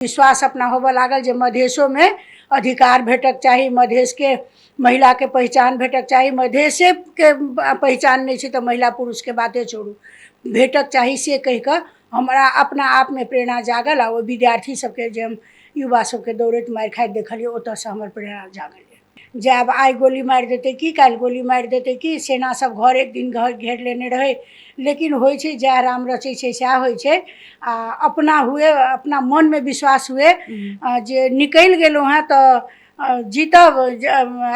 विश्वास अपना होबऽ लागल जे मधेशो में अधिकार भेटक चाही, मधेश के महिला के पहचान भेटक चाही, मधेशे के पहचान नहीं छै तो महिला पुरुष के बाते छोड़ू, भेटक चाही से कह कऽ हमरा अपना आप में प्रेरणा जागल। आ वो विद्यार्थी सबके जे हम युवा सबके दौड़ैत मारि खाइत देखलिए ओतऽ से हमर प्रेरणा जागल जे आब आइ गोली मारि देतै कि, काल्हि गोली मारि देतै कि। सेना सब घर एक दिन घर घेर लेने रहे, लेकिन होइ छै जएह राम रचै छै सएह होइ छै। आ अपना हुए, अपना मन में विश्वास हुए जे निकलि गेलहुँ हैं तऽ जीतब,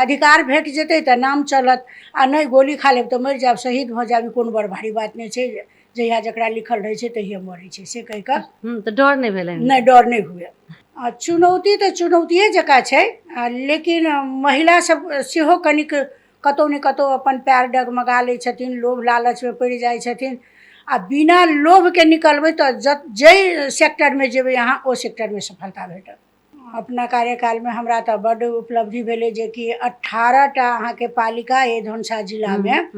अधिकार भेट जेतै तऽ नाम चलत, आ नहीं गोली खा लेब तऽ मरि जायब, शहीद भऽ जायब, कोनो बड़ भारी बात नहीं छै। जहिया जकरा लिखल रहै छै तहिया मरै छै से कहि कऽ तऽ डर नहीं भेलै? नहीं, डर नहीं हुए। चुनौती तऽ चुनौतिये जकाँ छै, लेकिन महिला सब सेहो कनिक कतौ ने कतौ अपन पैर डगमगा लै छथिन, लोभ लालच में पड़ि जाइ छथिन। आ बिना लोभ के निकलबै तऽ जै सेक्टर में जेबै अहाँ ओ सेक्टर में सफलता भेटत। अपना कार्यकाल में हमरा तऽ बड्ड उपलब्धि भेलै जे कि 18टा अहाँके पालिका अइ धनुषा जिला में,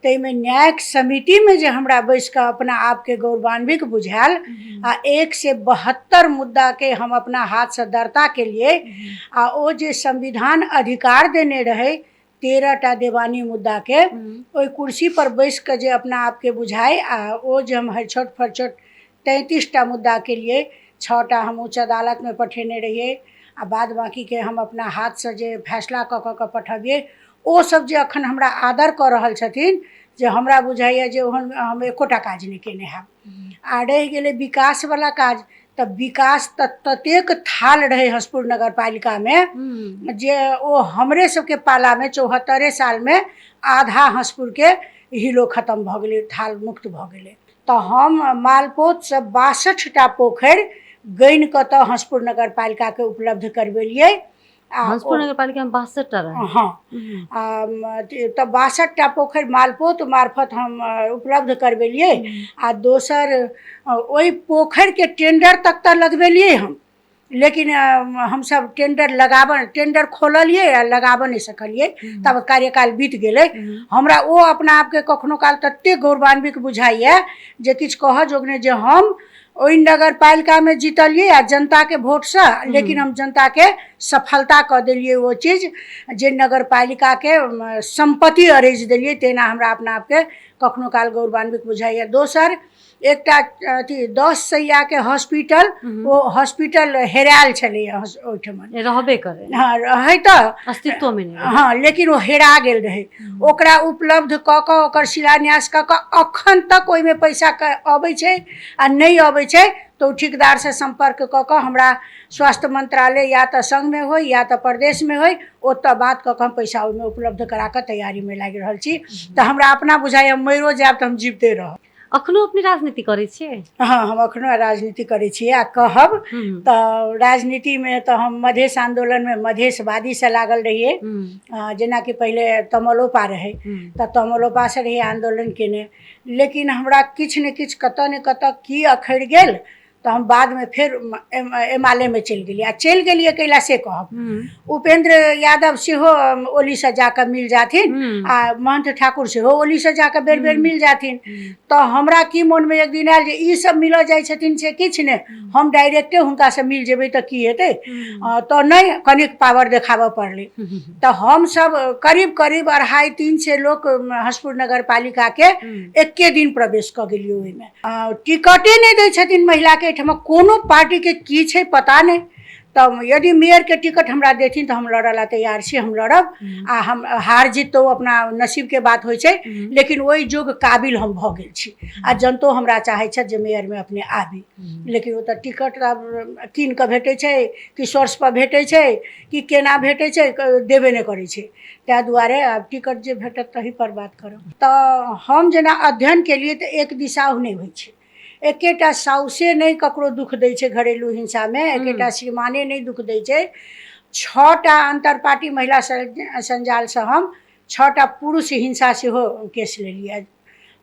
ताहिमे न्यायिक समिति में जे हमरा बैस कऽ अपना आपके गौरवान्वित बुझायल आ 1 से 72 मुद्दा के हम अपना हाथ से दर्ता केलिए। आ ओ जे संविधान अधिकार देने रहे 13टा देवानी मुद्दा के, ओई कुर्सी पर बैस कऽ जे अपना आपके बुझाइ, आ ओ जे हम हरछोट फरछोट 33टा मुद्दा के लिए 6टा हम उच्च अदालत में पठेने रहिए, आ बाद बाकी के हम अपना हाथ से जे फैसला कऽ कऽ पठबिए, ओ सब जे अखन हमरा आदर कऽ रहल छथिन, जे हमरा बुझाइए जे ओहन हम एकोटा काज नहीं केने हैब। आ रहि गेलै विकास वाला काज, तऽ विकास ततेक थाल रहे हसपुर नगर पालिका में जे ओ हमरे सबके पाला में 74 साल में आधा हसपुर के हिलो खत्म भऽ गेलै, थाल मुक्त भऽ गेलै। तऽ हम मालपोत से 62टा पोखरि गनि कऽ तऽ हसपुर नगर पालिका के उपलब्ध करबेलिए। हसपुर नगर पालिका में 62टा रहे? हाँ, तऽ 62टा पोखरि मालपोत मार्फत हम उपलब्ध करबेलिए। आ दोसर ओई पोखरि के टेंडर तक तऽ लगबेलिए हम, लेकिन हम सब टेंडर खोललिए आ लगाबऽ नहीं सकलिए, तब कार्यकाल बीत गेलै। हमरा ओ अपना आप के कखनो काल तते गौरवान्वित बुझाइए जे किछु कहऽ जोग नहीं, जे हम ओई नगर पालिका में जीतलिए आ जनता के वोट से, लेकिन हम जनता के सफलता कऽ देलिए वो चीज जे नगर पालिका के संपत्ति अरेज देलिए, तेना हमरा अपना आप के कखनो काल गौरवान्वित बुझाइए। दोसर एकटा अथी 10 सैया के हॉस्पिटल, वो हॉस्पिटल हेरायल छलै ओहिठमा, रहबे करे। हाँ, रहै तऽ अस्तित्व में नहीं। हाँ, लेकिन वो हेरा गेल रहे। ओकरा उपलब्ध कऽ कऽ ओकर शिलान्यास कऽ कऽ अखन तक ओई में पैसा अबै छै, आ नहीं अबै छै तो ठेकेदार से संपर्क कऽ कऽ हमरा स्वास्थ्य मंत्रालय या तो संघ में होय या तो प्रदेश में होय, ओतऽ बात कऽ कऽ हम पैसा ओहिमे उपलब्ध करा कऽ तैयारी में लागि रहल छी। तऽ हमरा अपना बुझाइए मरियो जायब तऽ हम जीवते रहब। अखनो अपनी राजनीति करै छियै? हाँ, हम अखनो राजनीति करै छियै। आ कहब तऽ राजनीति में तऽ हम मधेश आंदोलन में मधेशवादी से लागल रहिए, जेना कि पहले तमलोपा रहे तऽ तमलोपा से रहिए आंदोलन केने, लेकिन हमरा किछु ने किछु कतऽ ने कतऽ की अखड़ि गेल तऽ हम बाद में फिर एमाले में चलि गेलिए। आ चलि गेलिए कैला से कहब, उपेंद्र यादव सेहो ओली से जाकर मिल जाथिन, आ महंत ठाकुर सेहो ओली से जाकर बेर बेर मिल जाथिन। तऽ हमरा की मन में एक दिन आयल जे ई सब मिलऽ जाइ छथिन से किछु ने, हम डायरेक्टे हुनका से मिल जेबै तऽ की हेतै। तऽ नहीं, कनिक पावर देखाबऽ पड़लै। तऽ हम सब करीब करीब 250-300 लोग हसपुर नगर पालिका के एके दिन प्रवेश कऽ गेलिए। ओहिमे टिकटे नहीं दै छथिन महिला के, एहिठमा कोनो पार्टी के की छै पता नहीं। तब यदि मेयर के टिकट हमरा देथिन तऽ हम लड़ऽ ला तैयार छी, हम लड़ब। आ हम हार जीत तो अपना नसीब के बात होइ छै, लेकिन ओई जोग काबिल हम भऽ गेल छी। आ जनतो हमरा चाहै छै जे मेयर में अपने आबी, लेकिन ओतऽ टिकट आब कीन कऽ भेटै छै कि सोर्स पर भेटै छै कि केना भेटै छै, देबे नहीं करै छै। तै दुआरे आब टिकट जे भेटत तही पर बात करब। तऽ हम जेना अध्ययन केलिए तऽ एक दिशा नहीं होइ छै, एकेटा साउसे नहीं ककरो दुख दै छै घरेलू हिंसा में, एकेटा श्रीमाने नहीं दुख दै छै। 6टा अंतर पार्टी महिला संजाल से हम 6टा पुरुष हिंसा सेहो केस लेलिए।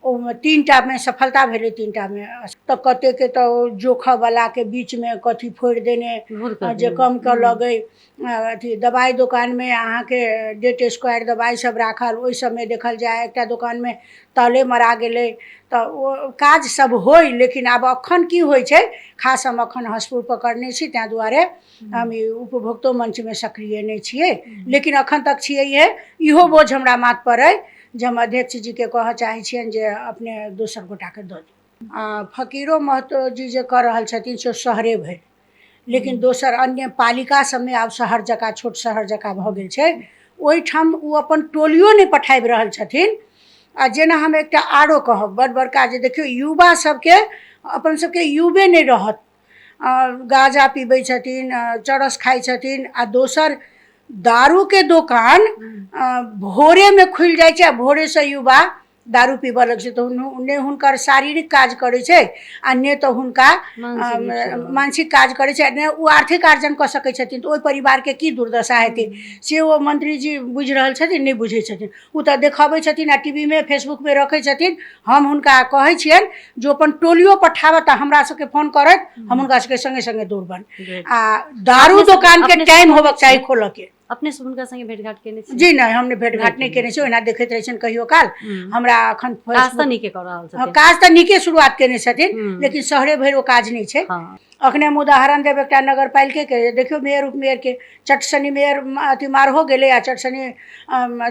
ओहिमे 3टा में सफलता भेलै, 3टा में तऽ कतेके तऽ जोखऽवलाके बीचमे कथी फोड़ि देने भूल कर जे देने। कम कऽ लगै। अथी दवाइ दोकानमे अहाँके डेट एक्सपायर दवाइ सब राखल, ओहि सबमे देखल जाए एकटा दोकानमे ताले मरा गेलै। तऽ ओ काज सब होय, लेकिन आब अखन की होइ छै, खास हम अखन हसपुर पकड़ने छी, ताहि दुआरे हम ई उपभोक्तो मंचमे सक्रिय नहि छियै, लेकिन अखन तक छियै। इहो बोझ हमरा माथ पर अइ जे हम अध्यक्ष जीके कहऽ चाहै छियनि जे अपने दोसर गोटाके दऽ दियौ। फकीरो महतो जी जे कऽ रहल छथिन से शहरे भरि, लेकिन दोसर अन्य पालिका सबमे आब शहर जकाँ, छोट शहर जकाँ भऽ गेल छै, ओहिठाम ओ अपन टोलियो नहि पठाबि रहल छथिन। आ जेना हम एकटा आरो कहब बड़ बड़का जे देखियौ युवा सबके, अपन सबके युवे नहि रहत, गाँजा पीबै छथिन, चरस खाइ छथिन, आ दोसर दारूके दोकान भोरेमे खुलि जाइ छै, आ भोरेसँ युवा दारू पीबऽ लगै छै। तऽ ने हुनकर शारीरिक काज करै छै, आ ने तऽ हुनका मानसिक काज करै छै, ने ओ आर्थिक आर्जन कऽ सकै छथिन। तऽ ओहि परिवारके की दुर्दशा हेतै से ओ मंत्री जी बुझि रहल छथिन, नहि बुझै छथिन। ओ तऽ देखाबै छथिन आ टीवीमे फेसबुकमे रखै छथिन। हम हुनका कहै छियनि जे अपन टोलियो पठाबत आ हमरा सबके फोन करत, हम हुनका सबके संगे संगे दौड़बन। आ दारू दोकानके टाइम होबक चाही खोलऽके। अपने से हुनका संगे भेंट घाट केने छी? जी नहीं, हमने भेंट घाट नहीं केने छी, ओहिना देखैत रहै छनि कहियो काल। हमरा अखन काज तऽ नीके कऽ रहल छथिन। काज तऽ नीके शुरुआत केने छथिन, लेकिन शहरे भरि ओ काज नहि छै। अखने हम उदाहरण देब एकटा नगर पालिके, देखियौ मेयर उपमेयरके चटसनी मेयर अथी मारहो गेलै, आ चटसनी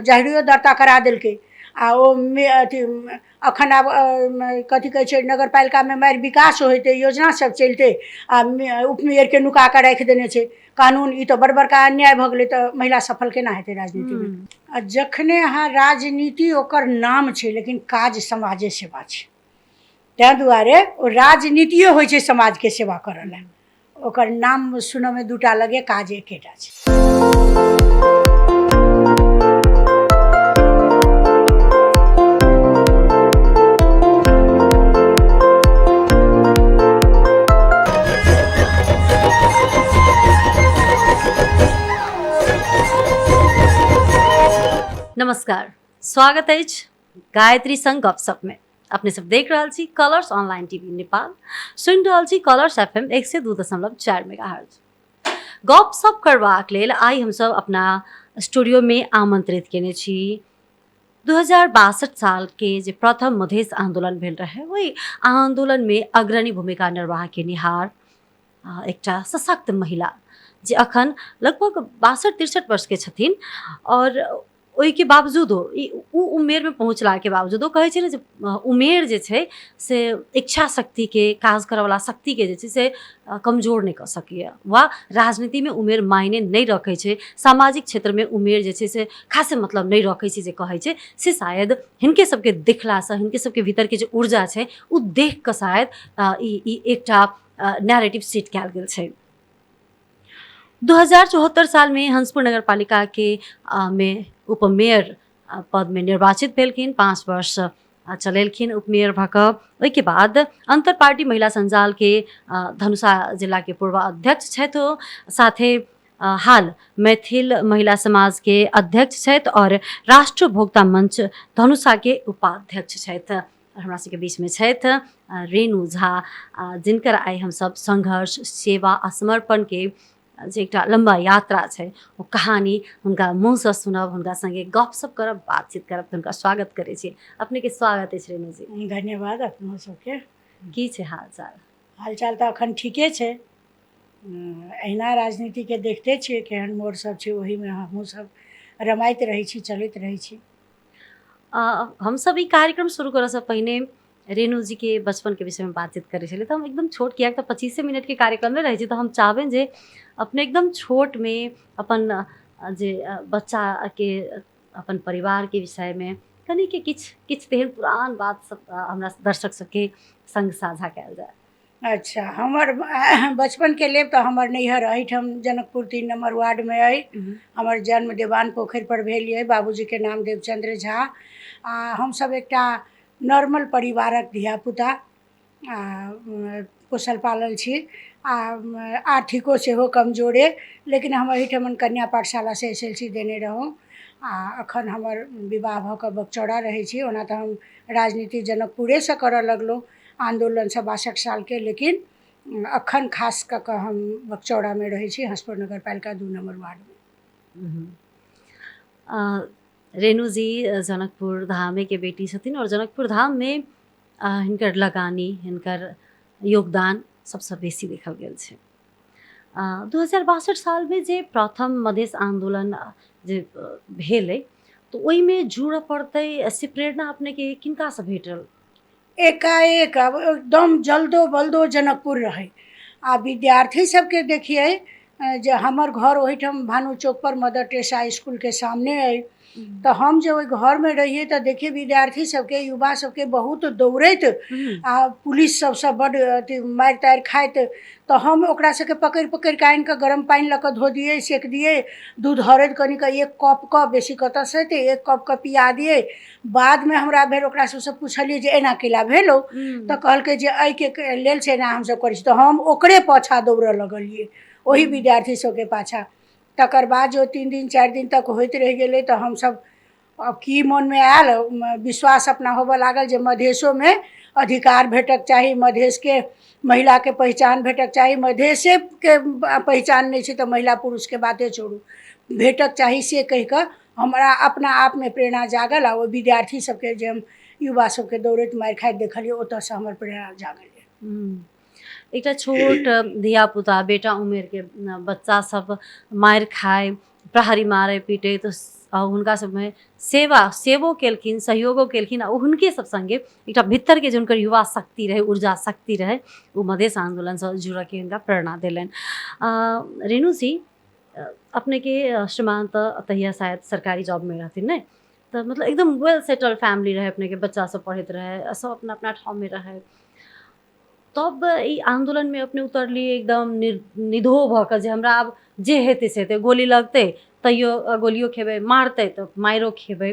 जहरियो दर्ता करा देलकै। आ ओ अथी अखन आब कथी कहै छै, नगर पालिकामे मारि विकास होइतै, योजना सब चलितै, आ उपमेयरके नुका कऽ राखि देने छै कानून। ई तऽ बड़ बड़का अन्याय भऽ गेलै। तऽ महिला सफल केना हेतै राजनीतिमे? आ जखने अहाँ राजनीति ओकर नाम छै, लेकिन काज समाजे सेवा छै, ताहि दुआरे ओ राजनीतियो होइ छै समाजके सेवा करऽ लए। ओकर नाम सुनऽमे 2टा लगे, काज एकेटा छै। नमस्कार, स्वागत अछि गायत्री संग गपशप में। अपने सब देख रहल छी कलर्स ऑनलाइन टीवी नेपाल, सुनि रहल छी कलर्स FM 102.4 मेगाहर्ट्ज। गपशप करबाक लेल आइ हमसब अपना स्टूडियो में आमंत्रित केने छी 2062 साल के जे प्रथम मधेश आंदोलन भेल रहे, वही आंदोलन में अग्रणी भूमिका निर्वाह केनिहार एकटा सशक्त महिला, जे अखन लगभग 62-63 वर्ष के छथिन। और ओहिके बावजूदो उ उमेर में पहुँचला के बावजूदो कहै छै ने जे उमेर जे छै से इच्छा शक्ति के, काज करऽ वाला शक्ति के जे छै से कमजोर नहीं कऽ सकैए, वा राजनीति में उमेर मायने नहीं रखै छै, सामाजिक क्षेत्र में उमेर जे छै से खासे मतलब नहीं रखै छै जे कहै छै से शायद हिनके सबके देखलासँ, हिनके सबके भीतर के जे ऊर्जा छै उ देख कऽ शायद ई एकटा नैरेटिव सेट कयल गेल छै। 2074 साल में हंसपुर नगर पालिका के में उपमेयर पद में निर्वाचित भेलखिन, 5 वर्ष चलेलखिन उपमेयर भऽ कऽ। ओहिके बाद अंतर पार्टी महिला संजाल के धनुषा जिला के पूर्व अध्यक्ष छथि ओ, साथे हाल मैथिल महिला समाज के अध्यक्ष छथि, और राष्ट्र भोक्ता मंच धनुषा के उपाध्यक्ष छथि। हमरा सबके बीच में छथि रेणु झा, जिनकर आइ हमसब संघर्ष, सेवा आ समर्पण के जे एकटा लम्बा यात्रा छै ओ कहानी हुनका मुँहसँ सुनब, हुनका संगे गपशप करब, बातचीत करब। तऽ हुनका स्वागत करै छी। अपने के स्वागत अछि रेणु जी। धन्यवाद अपनो सबके। की छै हालचाल? हालचाल तऽ अखन ठीके छै। अहिना राजनीतिके देखते छियै केहन मोड़ सब छै, ओहीमे हमहूँ सब रमाइत रहै छी, चलैत रहै छी। हम सब ई कार्यक्रम शुरू करऽसँ पहिने रेणु जी के बचपन के विषय में बातचीत करै छलियै। तऽ हम एकदम छोट, किएक तऽ 25 मिनट के कार्यक्रम में रहै छै, तऽ हम चाहबनि जे अपने एकदम छोट में अपन जे बच्चा के, अपन परिवार के विषय में कनि के किछु तेहन पुरान बात सब हमरा दर्शक सबके संग साझा कयल जाय। अच्छा, हमर बचपन के लेब तऽ हमर नैहर एहिठाम जनकपुर 3 नंबर वार्ड में अइ। हमर जन्म देवान पोखरि पर भेल अइ। बाबूजी के नाम देवचंद्र झा। हमसब एकटा नॉर्मल परिवारक धियापुता पोसल पालल छी, आर्थिको सेहो कमजोरे, लेकिन हम एहिठाम कन्या पाठशाला से SLC देने रहौं। आ अखन हमर विवाह भऽ कऽ बगचौड़ा रहै छी। ओना तऽ हम राजनीति जनकपुरेसँ करऽ लगलहुँ आन्दोलन 62 सालके, लेकिन अखन खास कऽ कऽ हम बगचौड़ामे रहै छी, हंसपुर नगर पालिका 2 नंबर वार्डमे। रेणु जी जनकपुर धामे के बेटी छथिन और जनकपुर धाम में हिनकर लगानी, हिनकर योगदान सबसँ बेसी देखल गेल छै। 2062 सालमे जे प्रथम मधेश आंदोलन जे भेल अइ, तऽ ओहिमे जुड़ऽ पड़तै से प्रेरणा अपनेके किनकासँ भेटल? एकाएक अब एकदम जल्दो बल्दो जनकपुर रहै। आ विद्यार्थी सबके देखिए जे हमर घर ओहिठाम भानु चौक पर मदर टेरेसा इसकुलके सामने अइ, तऽ हम जे ओहि घरमे रहिए तऽ देखिए विद्यार्थी सबके, युवा सबके बहुत दौड़ैत आ पुलिस सबसँ बड्ड अथी मारि तारि खाइत, तऽ हम ओकरा सबके पकड़ि पकड़ि कऽ आनि कऽ गरम पानि लऽ कऽ धो दिए, सेक दिए, दूध हरैद कनिक 1 कप कऽ, बेसी कतऽसँ हेतै, 1 कप कऽ पिया दिए। बादमे हमरा भेल ओकरा सबसँ पुछलिए जे एना केला भेलौ, तऽ कहलकै जे एहिके लेल से एना हमसब करै छी। तऽ हम ओकरे पाछाँ दौड़ऽ लगलिए, ओही विद्यार्थी सबके पाछाँ। तकर बाद जो 3 दिन 4 दिन तक होइत रहि गेलै, तऽ हमसब अब की मोनमे आयल, विश्वास अपना होबऽ लागल जे मधेशोमे अधिकार भेटक चाही, मधेशके महिलाके पहचान भेटक चाही, मधेशेके पहचान नहि छै तऽ महिला पुरुषके बाते छोड़ू, भेटक चाही, से कहि कऽ हमरा अपना आपमे प्रेरणा जागल। आ ओ विद्यार्थी सबके जे हम युवा सबके दौड़ैत मारि खाइत देखलिए, ओतऽसँ हमर प्रेरणा जागल। एकटा छोट धियापुता, बेटा उमेरके बच्चा सब मारि खाय, प्रहरी मारे पीटे, तऽ हुनका सबमे सेवो केलखिन, सहयोगो केलखिन, आ हुनके सब संगे एकटा भीतरके जे हुनकर युवा शक्ति रहै, ऊर्जा शक्ति रहै, ओ मधेश आंदोलनसँ जुड़ऽके हुनका प्रेरणा देलनि। रेणु जी, अपनेके श्रीमान तऽ तहिया शायद सरकारी जॉबमे रहथिन ने, तऽ मतलब एकदम वेल सेटल फैमिली रहे, अपनेके बच्चा सब पढ़ैत रहे, सब अपना अपना ठाउँमे रहे, तब ई आंदोलनमे अपने उतरलिए एकदम निधो भऽ कऽ जे हमरा आब जे हेतै से हेतै, गोली लगतै तैयो गोलियो खेबै, मारतै तऽ माइरो खेबै।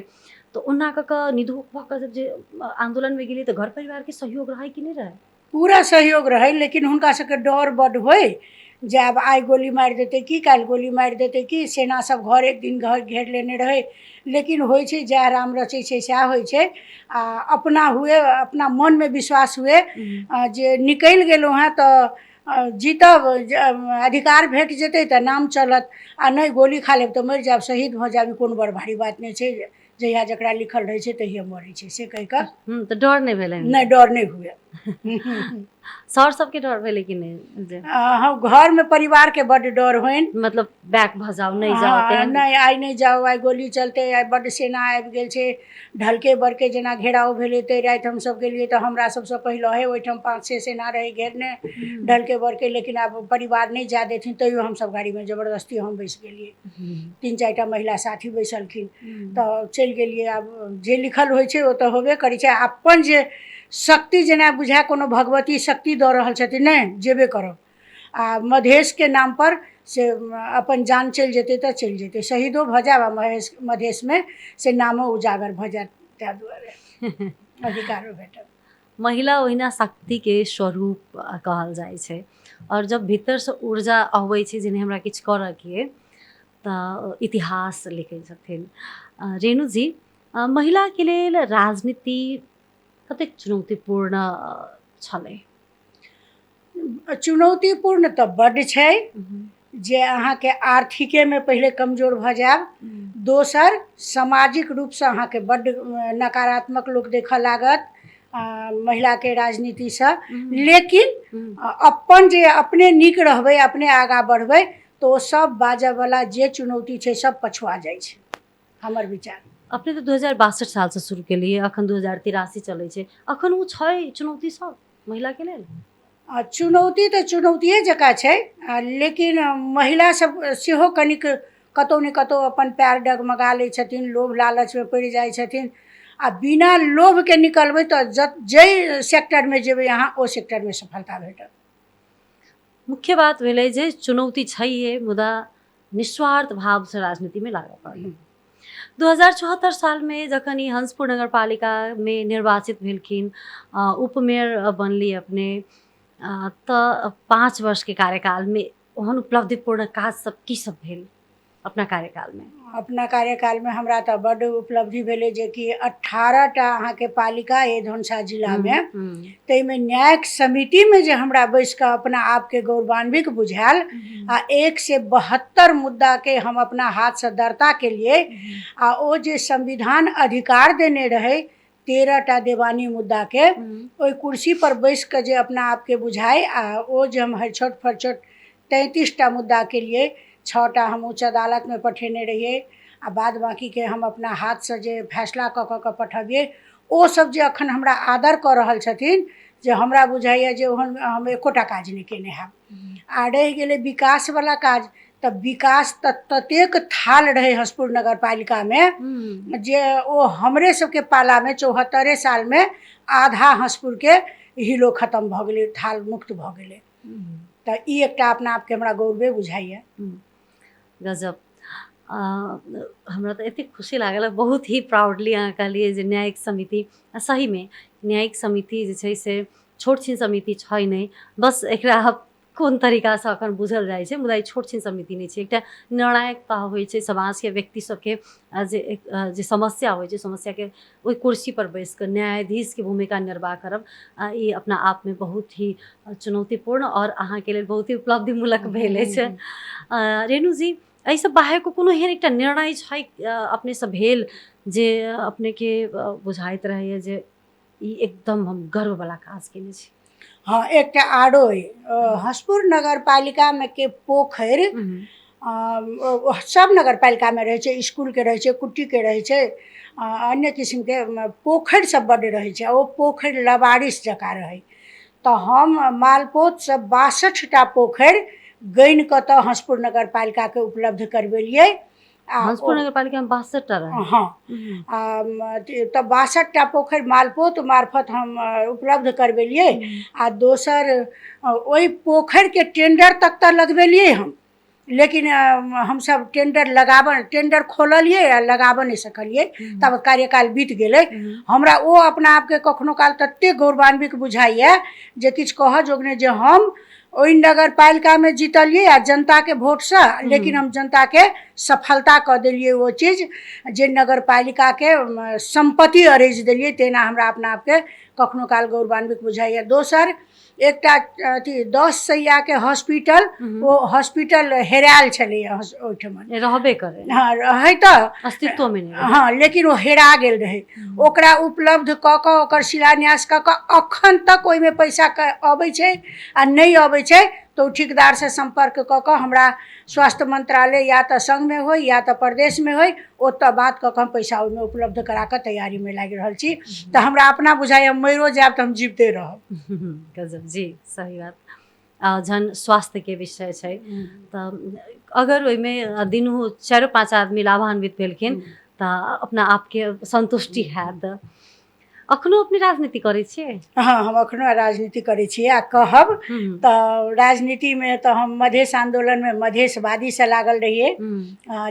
तऽ ओना कऽ कऽ निधो भऽ कऽ जे आंदोलनमे गेलिए, तऽ घर परिवारके सहयोग रहै कि नहि रहै? पूरा सहयोग रहै, लेकिन हुनका सबके डर बड्ड होइ जे आब आइ गोली मारि देतै कि, काल्हि गोली मारि देतै कि। सेना सब घर एक दिन घर घेर लेने रहै, लेकिन होइ छै जएह राम रचै छै सएह होइ छै। आ अपना हुए, अपना मनमे विश्वास हुए जे निकलि गेलहुँ हेँ तऽ जीतब, अधिकार भेट जेतै तऽ नाम चलत, आ नहि गोली खा लेब तऽ मरि जायब, शहीद भऽ जायब, कोनो बड़ भारी बात नहि छै, जहिया जकरा लिखल रहै छै तहिया मरै छै, से कहि कऽ। तऽ डर नहि भेलै? नहि, डर नहि हुए। सर सबके डर भेलै कि नहि? हाँ, घरमे परिवारके बड्ड डर होइन, मतलब बैक भऽ जाओ, नहीं जाओ, नहीं आइ नहीं जाओ, आइ गोली चलतै, आइ बड्ड सेना आबि गेल छै। ढलके बरके जेना घेराव भेलै ताहि राति हमसब गेलिए, तऽ हमरा सबसँ पहिलहे ओहिठाम 5-6 सेना रहै घेरने ढलके बरके, लेकिन आब परिवार नहीं जाए देथिन, तैयो हमसब गाड़ीमे जबरदस्ती हम बैस गेलिए, 3-4 टा महिला साथी बैसलखिन, तऽ चलि गेलिए। आब जे लिखल होइ छै ओ तऽ होबे करै छै, अपन जे शक्ति जेना बुझाए कोनो भगवती शक्ति दऽ रहल छथिन, नहि जेबे करब। आ मधेशके नाम पर से अपन जान चलि जेतै तऽ चलि जेतै, शहीदो भऽ जायब आ मधेशमे से नामो उजागर भऽ जायत, ताहि दुआरे अधिकारो भेटत। महिला ओहिना शक्तिके स्वरूप कहल जाइ छै, और जब भीतरसँ ऊर्जा अबै छै जे नहि हमरा किछु करऽके, तऽ इतिहास लिखै छथिन। रेणु जी, महिलाके लेल राजनीति कतेक चुनौतीपूर्ण छलै? चुनौतीपूर्ण तऽ बड्ड छै, जे अहाँके आर्थिकेमे पहिले कमजोर भऽ जायब, दोसर सामाजिक रूपसँ अहाँके बड्ड नकारात्मक लोक देखऽ लागत महिलाके राजनीतिसँ। लेकिन अपन जे अपने नीक रहबै, अपने आगाँ बढ़बै, तऽ ओ सब बाजऽवला जे चुनौती छै सब पछुआ जाइ छै, हमर विचार। अपने तऽ 2062 सालसँ शुरू केलिए, अखन 2083 चलै छै, अखन ओ छै चुनौती सब महिलाके लेल? चुनौती तऽ चुनौतिये जकाँ छै, लेकिन महिला सब सेहो कनिक कतौ ने कतौ अपन पैर डगमगा लै छथिन, लोभ लालचमे पड़ि जाइ छथिन। आ बिना लोभके निकलबै तऽ जाहि सेक्टरमे जेबै अहाँ, ओ सेक्टरमे सफलता भेटत। मुख्य बात भेलै जे चुनौती छैहे, मुदा निस्वार्थ भावसँ राजनीतिमे लागऽ पड़ल। 2074 सालमे जखन ई हंसपुर नगरपालिकामे निर्वाचित भेलखिन, उपमेयर बनली अपने, तऽ 5 वर्षके कार्यकालमे ओहन उपलब्धिपूर्ण काज सब की सब भेल अपना कार्यकालमे? अपना कार्यकाल में हमरा तो बड़ उपलब्धि भेले जे कि 18टा अहाँ के पालिका ये धनुषा जिला में तई में न्यायिक समिति में जे हमरा बैस के अपना आप के गौरवान्वित बुझायल आ 172 मुद्दा के हम अपना हाथ से दर्ता के लिए आ ओ जे संविधान अधिकार देने रहे 13टा देवानी मुद्दा के ओई कुर्सी पर बैस के जे अपना आप के बुझाए आ ओ जे हम छोट फरछोट 33टा मुद्दा के लिए 6टा हम उच्च अदालत में पठेने रहिए आ बाद बाकी के हम अपना हाथ से जे फैसला क पठबिए ओ सब जे अखन हमरा आदर कर रहल छथिन जे हमरा बुझाइए जे ओहन हम एकोटा काज नहीं केने हैं आ रह गेले विकास वाला काज तब विकास ततेक थाल रहे हसपुर नगर पालिका में जे ओ हमरे सबके पाला में 74 साल में आधा हसपुर के हिलो खत्म भ गेले थाल मुक्त भ गेले तो ई एकटा अपना आप के हमरा गौरवे बुझाइए। गजब हमरा तो एते खुशी लागल बहुत ही प्राउडली अहाँ कहलिए जे न्यायिक समिति सही में न्यायिक समिति जे छै से छोट छिन समिति छै नहीं बस एकरा कोन तरीका से अखन बुझल जाइ छै मुदा ई छोट छिन समिति नहीं छै एकटा निर्णायकता होइ छै समाज के व्यक्ति सबके जे समस्या होइ छै समस्या के ओई कुर्सी पर बैस के न्यायाधीश के भूमिका निर्वाह करब ई अपना आप में बहुत ही चुनौतीपूर्ण और अहाँ के लेल बहुत ही उपलब्धि मूलक भेल छै। रेणु जी एहि सब बाहेक कोनो एहन एकटा निर्णय छै अपने से भेल जे अपने के बुझाइत रहे जे ई एकदम हम गर्व वाला काज केने छी? हाँ एक आरो हसपुर नगर पालिका में के पोखर सब नगर पालिका में रहे छे स्कूल के रहे छे कुट्टी के रहे छे अन्य किस्म के पोखर सब बड़े रहे छे ओ पोखर लबारिश जका रहे तो हम मालपोत से 62टा पोखर गैन क तो हसपुर नगर पालिका के उपलब्ध करवेलिए। हसपुर नगर पालिका में 62टा रहे? हाँ तो 62टा पोखर मालपोत मार्फत हम उपलब्ध करवेलिए आ दोसर वही पोखर के टेंडर तक तो लगवेलिए हम लेकिन हम सब टेंडर खोललिए आ लगाब नहीं सकलिए तब कार्यकाल बीत गेले। हमरा वो अपना आप के कखनो काल तते गौरवान्वित बुझाइए जे किछ कह जोगने जे हम ओई नगर पालिका में जीतलिए आ जनता के वोट से लेकिन हम जनता के सफलता क दिलिए वो चीज जे नगर पालिका के संपत्ति अरेज दिलिए तेना हमरा अपना आप के कखनो काल गौरवान्वित बुझाइए। दोसर एकटा अथी 10 सैया के हॉस्पिटल वो हॉस्पिटल हेरायल छले ओठमन रहबे करे हाँ रहे तो अस्तित्व में नहीं हाँ लेकिन वो हेरा गेल रहे ओकरा उपलब्ध क क ओकर शिलान्यास क क अखन तक ओई में पैसा अबै छै आ नहीं अबै छै तो ठेकेदार से संपर्क क क हमरा स्वास्थ्य मंत्रालय या तो संघ में हो या तो प्रदेश में हो ओत बात क हम पैसा ओई में उपलब्ध करा के तैयारी में लागि रहल छी तो हमरा अपना बुझाइए मरो जाब तो हम जीवते रहब। गजब जी सही बात जन स्वास्थ्य के विषय छै तो अगर ओई में दिनहु 4-5 आदमी लाभान्वित भेलखिन तो अपना आप के संतुष्टि हैत। अखनो अपने राजनीति करे छिए? हाँ हम अखनो राजनीति करे छिए आ कहब तो राजनीति में तो हम मधेश आंदोलन में मधेशवादी से लागल रहिए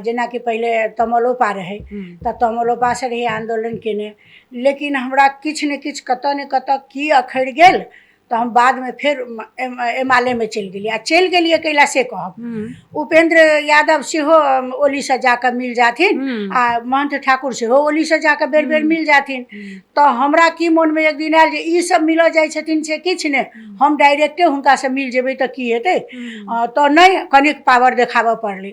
जेना कि पहले तमलोपा रहे तो तमलोपा से रही आंदोलन केने लेकिन हमरा किछ ने किछ कत ने कत की अखड़ गेल तो हम बाद में फिर एमाले में चल गेलिए आ चल गेलिए कैला से कहब उपेंद्र यादव से हो ओली से जाकर मिल जाथिन आ महंत ठाकुर से हो ओली से जाकर बेर बेर मिल जाथिन तो हमरा की मन में एक दिन आयल जे ई सब मिल जाय छथिन से किछ ने हम डायरेक्टे हुनका से मिल जेबै तो की हेतै तो नहीं कनिक पावर देखाबऽ पड़ले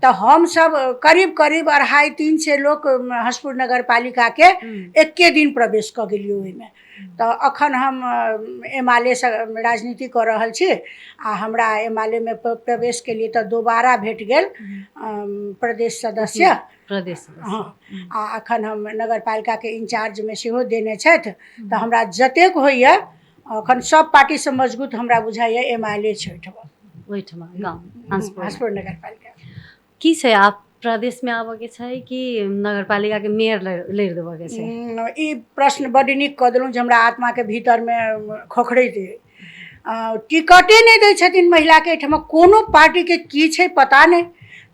तो हम सब करीब करीब 250-300 लोग हसपुर नगर पालिका के एके दिन प्रवेश क गेलिए ओहि में तो अखन हम एमाले से राजनीति कर रहल छी आ हमरा एमाले में प्रवेश के लिए तो दोबारा भेट गेल प्रदेश सदस्य हाँ आ अखन हम नगर पालिका के इंचार्ज में सेहो देने छथि तो हमरा जतेक होइए अखन सब पार्टी से मजबूत हमरा बुझाइए एमाले छै ओहिठमा गाँव हसपुर नगर पालिका की छै आप प्रदेश में आबऽ के छै कि नगर पालिका के मेयर लड़ देबऽ के छै? ई प्रश्न बड़ नीक कऽ देलहुँ जे हमरा आत्मा के भीतर में खोखड़ैत टिकटे नहीं दै छथिन महिला के एहिठमा कोनो पार्टी के की छै पता नहीं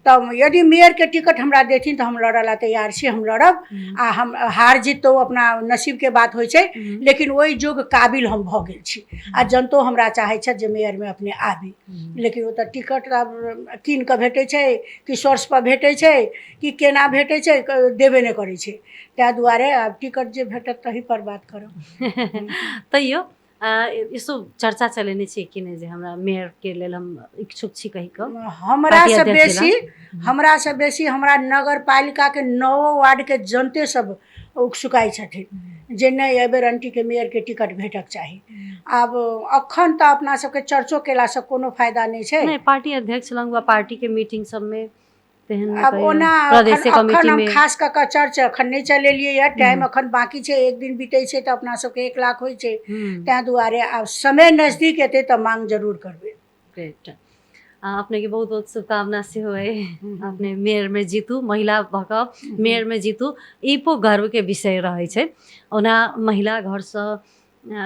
तब यदि मेयर के टिकट हमरा देथिन तो हम लड़े ला तैयार छी, हम लड़ब। आ हम हार जीत तो अपना नसीब के बात होइ छै, लेकिन ओहि जोग काबिल हम भऽ गेल छी आ जनतो हमरा चाहै छै जे मेयर में अपने आबी। लेकिन ओ तऽ टिकट आब कीन कऽ भेटै छै कि सोर्स पर भेटै छै कि केना भेटै छै, देबे नहि करै छै। ताहि दुआरे आब टिकट जे भेटत तही पर बात करब। तैयो यसो चर्चा चलेने छै कि नहि जे हमरा मेयर के लेल हम इच्छुक छी कहि कऽ? हमरा से बेसी हमरा नगर पालिका के 9 वार्ड के जनते सब उत्सुकाई छथिन जे नहि एहिबेर आंटी के मेयर के टिकट भेटक चाही। आब अखन तऽ अपना सबके चर्चो केलासँ कोनो फायदा नहीं छै। नहीं, पार्टी अध्यक्ष लग वा पार्टी के मीटिंग सब में तेहन अब ओना प्रदेश कमेटी हम में खास कऽ कऽ चर्च अखन नहीं चलेलियै यऽ, टाइम अखन बाकी छै, एक दिन बीतै छै तऽ अपना सबके 1 लाख होइ छै। ताहि दुआरे आब समय नजदीक एतै तऽ मांग जरूर करबै। ग्रेट। अपने के बहुत बहुत शुभकामना से हो। अपने मेयर में जीतू, महिला भऽ कऽ मेयर में जीतू, ई पो गर्व के विषय रहे छै। ओना महिला घर से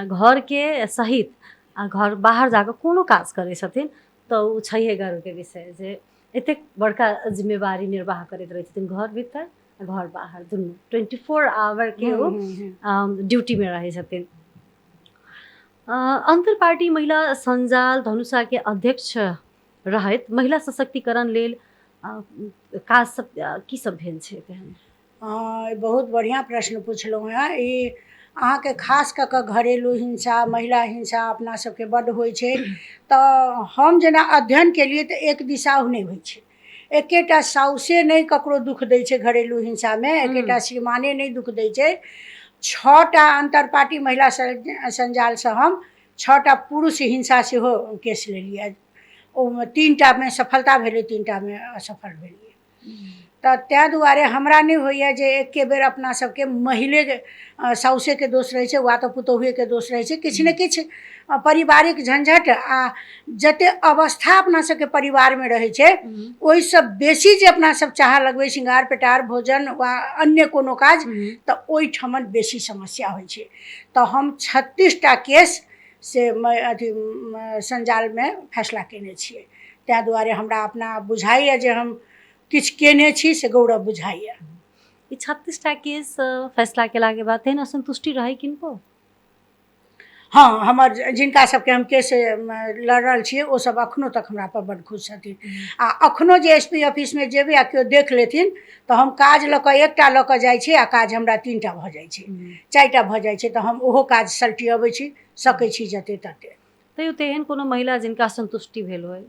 घर के सहित आ घर बाहर जाकर कोनो काज करे छथिन तो उ छैहे गर्व के विषय जे एतेक बड़का जिम्मेवारी निर्वाह करैत रहै छथिन, घर भीतर घर बाहर दुनू 24 आवर के ओ ड्यूटी में रहै छथिन। अंतर पार्टी महिला संजाल धनुषा के अध्यक्ष रहत महिला सशक्तिकरण लेल काज सब की सब भेल छै तेहन? बहुत बढ़िया प्रश्न पूछलहुँ हैं। ई अहाँके खास कऽ कऽ घरेलू हिंसा, महिला हिंसा अपना सबके बड्ड होइ छै। तऽ हम जेना अध्ययन केलियै तऽ एक दिशा नहि होइ छै। एकेटा साउसे नहीं ककरो दुख दै छै घरेलू हिंसा में, एकेटा श्रीमाने नहीं दुख दै छै। 6टा अंतर पार्टी महिला संजाल से हम 6टा पुरुष हिंसा सेहो केस लेलियै। ओहिमे 3टा में सफलता भेलै, 3टा में असफल भेलियै। तऽ ताहि दुआरे हमरा नहीं होइए जे एके बेर अपना सबके महिले साउसे के दोष रहै छै वा तऽ पुतोहुए के दोष रहै छै। किछु ने किछु पारिवारिक झंझट आ जते अवस्था अपना सबके परिवार में रहै छै ओहिसँ बेसी जे अपना सब चाह लगबै श्रृंगार पेटार भोजन वा अन्य कोनो काज तऽ ओहिठमन बेसी समस्या होइ छै। तऽ हम 36टा केस से अथी संजाल में फैसला केने छियै। ताहि दुआरे हमरा अपना बुझाइए जे हम किछु केने छी से गौरव बुझाइए। ई 36टा केस फैसला केला के बाद तेहन असंतुष्टि रहे किनको? हाँ, हमर जिनका सबके हम केस लड़ल छियै ओ सब अखनो तक हमरा पर बड्ड खुश छथिन। आ अखनो जे एसपी ऑफिस में जेबै आ केओ देख लेथिन तऽ हम काज लऽ कऽ एकटा लऽ कऽ जाइ छी आ काज हमरा 3टा भऽ जाइ छै, 4टा भऽ जाइ छै, तऽ हम ओहो काज सलटियबै छी, सकै छी जते तते। तैयो तेहन कोनो महिला जिनका संतुष्टि भेल होय?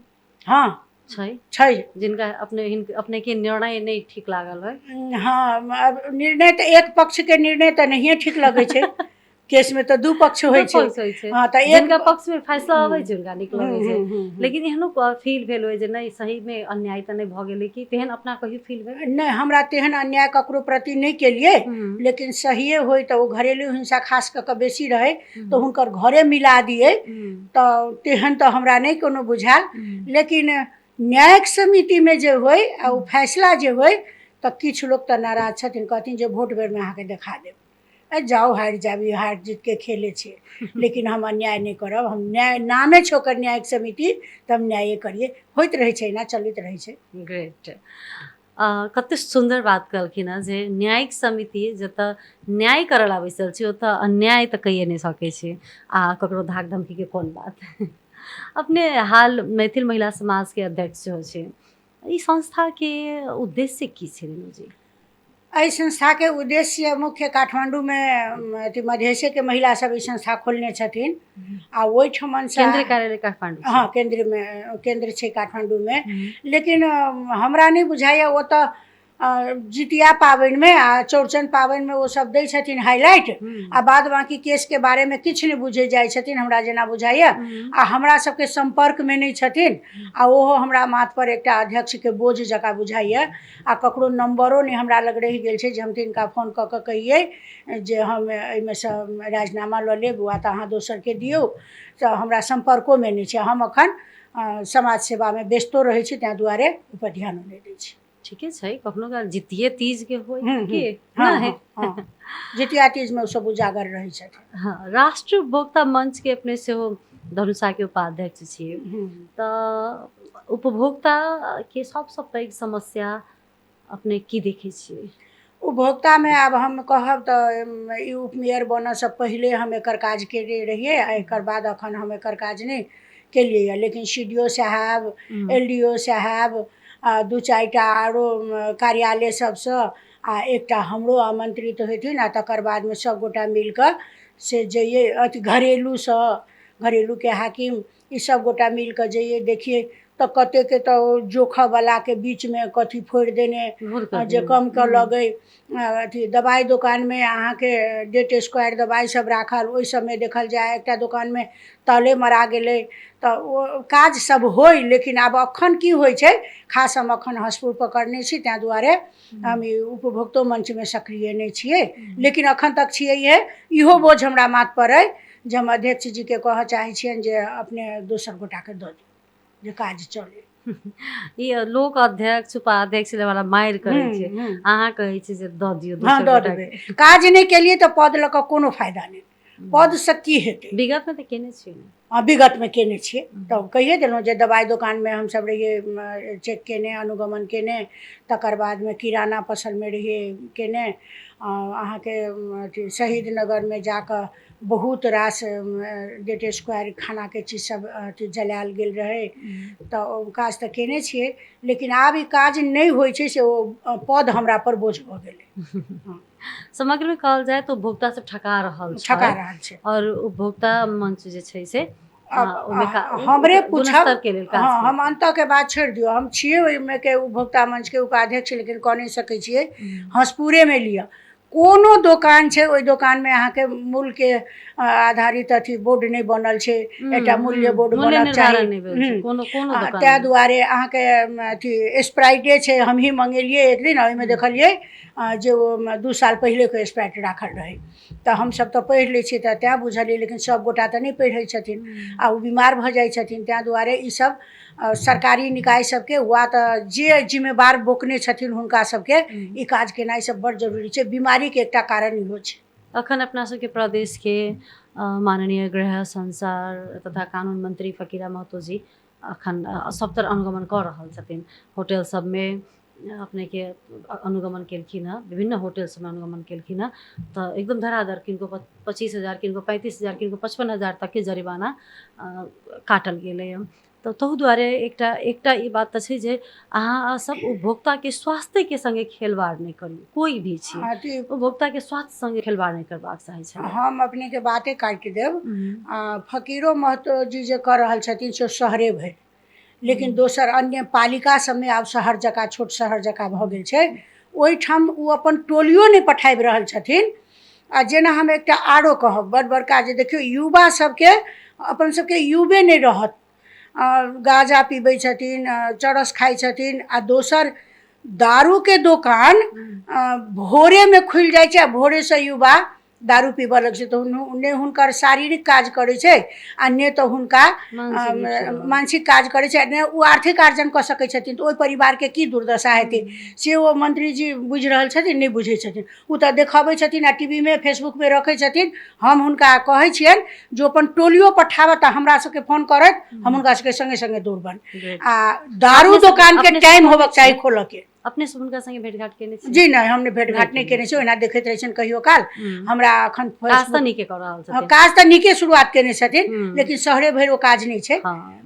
हाँ छै जिनका अपने के निर्णय नहीं ठीक लागल है? हाँ, निर्णय तो एक पक्ष के निर्णय तो नहीं ठीक लगे छै। केस में तो 2 पक्ष होइ छै। हाँ, तो जिनका पक्ष में फैसला आबै छै उनका नीक लगे छै। लेकिन एहनो फील भेल होय जे नहीं सही में अन्याय तो नहीं भ गेलै कि तेहन अपना कहियो फील भेल? नहीं, हमरा तेहन अन्याय ककरो प्रति नहीं केलिए, लेकिन सहिए होय तो वो घरेलू हिंसा खास कऽ बेसी रहे तो हुनकर घरे मिला दिए तो तेहन तो हमरा नहीं कोनो बुझायल। लेकिन न्यायिक समिति में जे होय आ ओ फैसला जे होय तो किछु लोग तो नाराज छथिन, कहथिन जे वोट बेर में अहाँके देखा देब। जाओ हार जाबी, हार जीत के खेले छे, लेकिन हम अन्याय नहीं करब। हम न्याय नामे छै ओकर न्यायिक समिति, तऽ हम न्याय करिए। होइत रहे छै ना, चलित रहे छै। ग्रेट। कते सुंदर बात कहलखिन हँ जे न्यायिक समिति जतऽ न्याय करल ला बैसल छी ओतऽ अन्याय तऽ कहिए नहीं सकै छै आ ककरो धाक धमकी के कोन बात। अपने हाल मैथिल महिला समाज के अध्यक्ष सेहो छै। ई संस्था के उद्देश्य की छै रेणु जी? एहि संस्था के उद्देश्य मुख्य काठमांडू में अथी मधेश के महिला सब ई संस्था खोलने छथिन आ ओहिठमन से केंद्रीय कार्यालय काठमांडू? हाँ, केंद्र छै काठमांडू में। लेकिन हमरा नहीं बुझाइए ओतऽ जितिया पाबनि में आ चौड़चन पाबनि में वो सब दै छथिन हाईलाइट आ बाद बाकी केस के बारे में किछु नहीं बुझे जाइ छथिन, हमरा जेना बुझाइए। आ हमरा सबके संपर्क में नहीं छथिन आ ओहो हमरा माथ पर एकटा अध्यक्ष के बोझ जकाँ बुझाइए। आ ककरो नंबरो नहीं हमरा लग रहि गेल छै जे हम तिनका फोन कऽ कऽ कहिए जे हम एहिमे से राजीनामा लऽ लेब वा तऽ अहाँ दोसर के दियौ, तऽ हमरा संपर्को में नहीं छै। हम अखन समाज सेवा में व्यस्तो रहै छी, ताहि दुआरे ओहिपर ध्यान नहीं दै छी। ठीके छै, कखनो काल जितिये तीज के होय के हाँ, ना हाँ, जितिया तीज में सब उजागर रहै छथिन। हाँ, राष्ट्रीय उपभोक्ता मंच के अपने सेहो धनुषा के उपाध्यक्ष छियै। तऽ उपभोक्ता के सबसँ पैघ समस्या अपने की देखै छियै? उपभोक्तामे आब हम कहब तऽ ई उपमेयर बनऽसँ पहिले हम एकर काज केने रहियै आ एकर बाद एखन हम एकर काज नहि केलियै यऽ, लेकिन CDO साहब, LDO साहब आ 2-4टा आरो कार्यालय सबसँ आ एकटा हमरो आमन्त्रित हेथिन आ तकर बादमे सभगोटा मिलि कऽ से जइयै अथी घरेलूके हाकिम ई सब गोटा मिलि कऽ जइयै देखियै तऽ कतेके तऽ जोखऽवलाके बीचमे कथी फोड़ि देने जे कम कऽ लगै अथी दवाइ दोकानमे अहाँके डेट स्क्वायर दवाइ सब राखल, ओहि सबमे देखल जाए एकटा दोकानमे ताले मरा गेलै तऽ ओ काज सब होइ। लेकिन आब एखन की होइ छै, खास हम एखन हसपुर पकड़ने छी ताहि दुआरे हम ई उपभोक्तो मंचमे सक्रिय नहि छियै, लेकिन एखन तक छियै। इहो बोझ हमरा माथ पर अइ जे हम अध्यक्ष जीके कहऽ चाहै छियनि जे अपने दोसर गोटाके दऽ दियौ जे काज चले। ई लोक अध्यक्ष उपाध्यक्ष वाला मारि करै छै, अहाँ कहै छी जे दऽ दियौ हाँ दोसर दऽ गोटा देबै। काज नहि केलियै तऽ पद लऽ कऽ कोनो फायदा नहि, पदसँ की हेतै। विगतमे तऽ केने छियै ने? हाँ विगतमे केने छियै, तऽ कहिए देलहुँ जे दवाइ दोकानमे हमसब रहियै चेक केने, अनुगमन केने, तकर बादमे किराना पसलमे रहियै केने, अहाँके अथी शहीद नगरमे जाकऽ बहुत रास डेट स्क्वायर खानाके चीज सब अथी जलायल गेल रहै तऽ ओ काज तऽ केने छियै। लेकिन आब ई काज नहि होइ छै से ओ पद हमरा पर बोझ भऽ गेलै। समग्रमे कहल जाए तऽ उपभोक्ता सब ठका रहल छै और उपभोक्ता मंच जे छै से हमरे पूछब। हाँ हम अंतके बात छोड़ि दियौ, हम छियै ओहिमे के उपभोक्ता मंचके उपाध्यक्ष, लेकिन कऽ नहि सकै छियै। हसपुरेमे लिअ, कोनो दोकान छै ओहि दोकानमे अहाँके मूल्यके आधारित अथी बोर्ड नहि बनल छै, एकटा मूल्य बोर्ड बनल चाही। ताहि दुआरे अहाँके अथी स्प्राइटे छै, हमही मंगेलियै एक दिन, ओहिमे देखलियै जे ओ 2 साल पहिलेके स्प्राइट राखल रहै तऽ हमसब तऽ पढ़ि लै छियै तऽ तैँ बुझलियै, लेकिन सब गोटा तऽ नहि पढ़ै छथिन आ ओ बीमार भऽ जाइ छथिन। ताहि दुआरे ई सब सरकारी निकाय सबके वा तऽ जे जिम्मेवार बोकने छथिन हुनका सबके ई काज केनाइ सब बड़ जरूरी छै। बीमारीके एकटा कारण इहो छै। अखन अपना सबके प्रदेशके माननीय गृह संसार तथा कानून मंत्री फकीरा महतो जी अखन सबतर अनुगमन कऽ रहल छथिन। होटल सबमे अपनेके अनुगमन केलखिन हँ, विभिन्न होटल सबमे अनुगमन केलखिन हँ तऽ एकदम धराधर किनको 25,000, किनको 35,000, किनको 55,000 तक के जरिमाना काटल गेलै हँ। तऽ तहु दुआरे एकटा ई बात तऽ छै जे अहाँ सब उपभोक्ताके स्वास्थ्यके संगे खेलवाड़ नहि करियौ, कोई भी छी उपभोक्ताके स्वास्थ्य संगे खेलवाड़ नहि करबाक चाही छै। हम अपनेके बाते काटि देब। फकीरो महतो जी जे कऽ रहल छथिन से शहरे भरि, लेकिन दोसर अन्य पालिका सबमे आब शहर जकाँ छोट शहर जकाँ भऽ गेल छै, ओहिठाम ओ अपन टोलियो नहि पठाबि रहल छथिन। आ जेना हम एकटा आरो कहब बड़ बड़का जे देखियौ युवा सबके अपन सबके युवे नहि रहत, गाँजा पीबै छथिन, चरस खाइ छथिन आ दोसर दारूके दोकान भोरेमे खुलि जाइ छै आ भोरेसँ युवा दारू पीबऽ लगै छै तऽ ने हुनकर शारीरिक काज करै छै आ ने तऽ हुनका मानसिक काज करै छै, ने ओ आर्थिक आर्जन कऽ सकै छथिन। तऽ ओहि परिवारके की दुर्दशा हेतै से ओ मंत्रीजी बुझि रहल छथिन? नहि बुझै छथिन। ओ तऽ देखाबै छथिन आ टीवीमे फेसबुकमे रखै छथिन। हम हुनका कहै छियनि जे अपन टोलियो पठाबत आ हमरा सबके फोन करत, हम हुनका सबके संगे संगे दौड़बनि। आ दारू दोकानके टाइम होबक चाही खोलऽके। अपने से हुनका संगे भेंटघाट केने छी? जी नहीं, हमने भेंटघाट नहीं केने छी, ओहिना देखैत रहै छनि कहियो काल। हमरा अखन काज तऽ नीके कऽ रहल छथिन। काज तऽ नीके शुरुआत केने छथिन, लेकिन शहरे भरि ओ काज नहि छै।